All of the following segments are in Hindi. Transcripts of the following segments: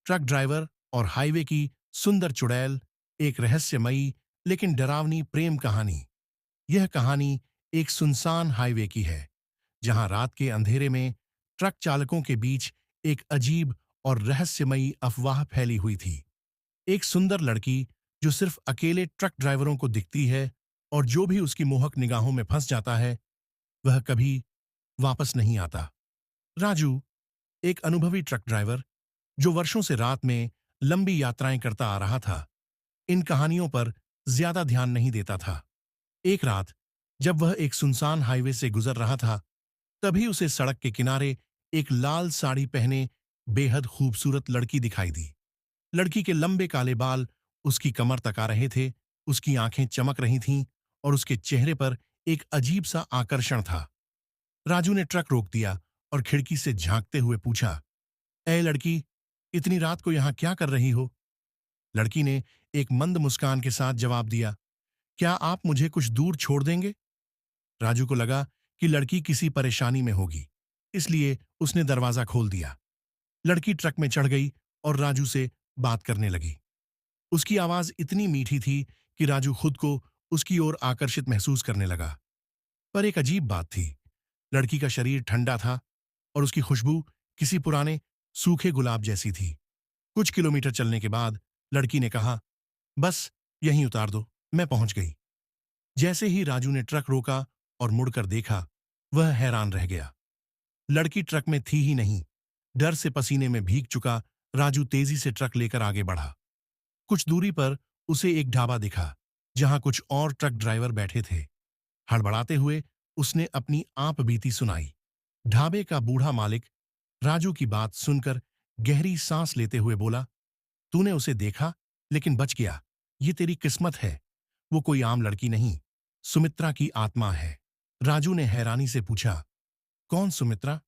ट्रक ड्राइवर और हाईवे की सुंदर चुड़ैल, एक रहस्यमयी लेकिन डरावनी प्रेम कहानी। यह कहानी एक सुनसान हाईवे की है, जहां रात के अंधेरे में ट्रक चालकों के बीच एक अजीब और रहस्यमयी अफवाह फैली हुई थी। एक सुंदर लड़की जो सिर्फ अकेले ट्रक ड्राइवरों को दिखती है, और जो भी उसकी मोहक निगाहों में फंस जाता है वह कभी वापस नहीं आता। राजू, एक अनुभवी ट्रक ड्राइवर जो वर्षों से रात में लंबी यात्राएं करता आ रहा था, इन कहानियों पर ज्यादा ध्यान नहीं देता था। एक रात जब वह एक सुनसान हाईवे से गुजर रहा था, तभी उसे सड़क के किनारे एक लाल साड़ी पहने बेहद खूबसूरत लड़की दिखाई दी। लड़की के लंबे काले बाल उसकी कमर तक आ रहे थे, उसकी आंखें चमक रही थीं और उसके चेहरे पर एक अजीब सा आकर्षण था। राजू ने ट्रक रोक दिया और खिड़की से झांकते हुए पूछा, "ए लड़की, इतनी रात को यहां क्या कर रही हो?" लड़की ने एक मंद मुस्कान के साथ जवाब दिया, "क्या आप मुझे कुछ दूर छोड़ देंगे?" राजू को लगा कि लड़की किसी परेशानी में होगी, इसलिए उसने दरवाजा खोल दिया। लड़की ट्रक में चढ़ गई और राजू से बात करने लगी। उसकी आवाज इतनी मीठी थी कि राजू खुद को उसकी ओर आकर्षित महसूस करने लगा। पर एक अजीब बात थी, लड़की का शरीर ठंडा था और उसकी खुशबू किसी पुराने सूखे गुलाब जैसी थी। कुछ किलोमीटर चलने के बाद लड़की ने कहा, "बस यहीं उतार दो, मैं पहुंच गई।" जैसे ही राजू ने ट्रक रोका और मुड़कर देखा, वह हैरान रह गया। लड़की ट्रक में थी ही नहीं। डर से पसीने में भीग चुका राजू तेजी से ट्रक लेकर आगे बढ़ा। कुछ दूरी पर उसे एक ढाबा दिखा, जहां कुछ और ट्रक ड्राइवर बैठे थे। हड़बड़ाते हुए उसने अपनी आप बीती सुनाई। ढाबे का बूढ़ा मालिक राजू की बात सुनकर गहरी सांस लेते हुए बोला, "तूने उसे देखा लेकिन बच गया। ये तेरी किस्मत है। वो कोई आम लड़की नहीं, सुमित्रा की आत्मा है।" राजू ने हैरानी से पूछा, "कौन सुमित्रा?"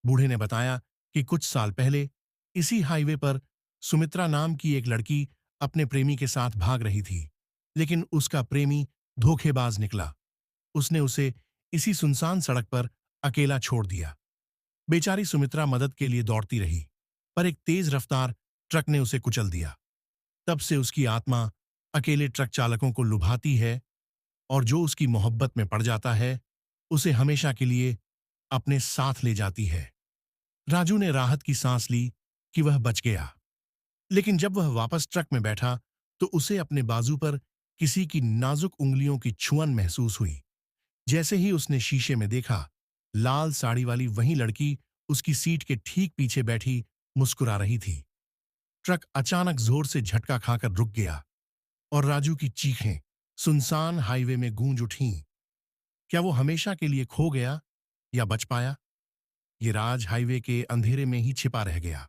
बूढ़े ने बताया कि कुछ साल पहले इसी हाईवे पर सुमित्रा नाम की एक लड़की अपने प्रेमी के साथ भाग रही थी, लेकिन उसका प्रेमी धोखेबाज निकला। उसने उसे इसी सुनसान सड़क पर अकेला छोड़ दिया। बेचारी सुमित्रा मदद के लिए दौड़ती रही, पर एक तेज रफ्तार ट्रक ने उसे कुचल दिया। तब से उसकी आत्मा अकेले ट्रक चालकों को लुभाती है, और जो उसकी मोहब्बत में पड़ जाता है उसे हमेशा के लिए अपने साथ ले जाती है। राजू ने राहत की सांस ली कि वह बच गया, लेकिन जब वह वापस ट्रक में बैठा तो उसे अपने बाजू पर किसी की नाजुक उंगलियों की छुअन महसूस हुई। जैसे ही उसने शीशे में देखा, लाल साड़ी वाली वही लड़की उसकी सीट के ठीक पीछे बैठी मुस्कुरा रही थी। ट्रक अचानक जोर से झटका खाकर रुक गया और राजू की चीखें सुनसान हाईवे में गूंज उठीं। क्या वो हमेशा के लिए खो गया या बच पाया? ये राज हाईवे के अंधेरे में ही छिपा रह गया।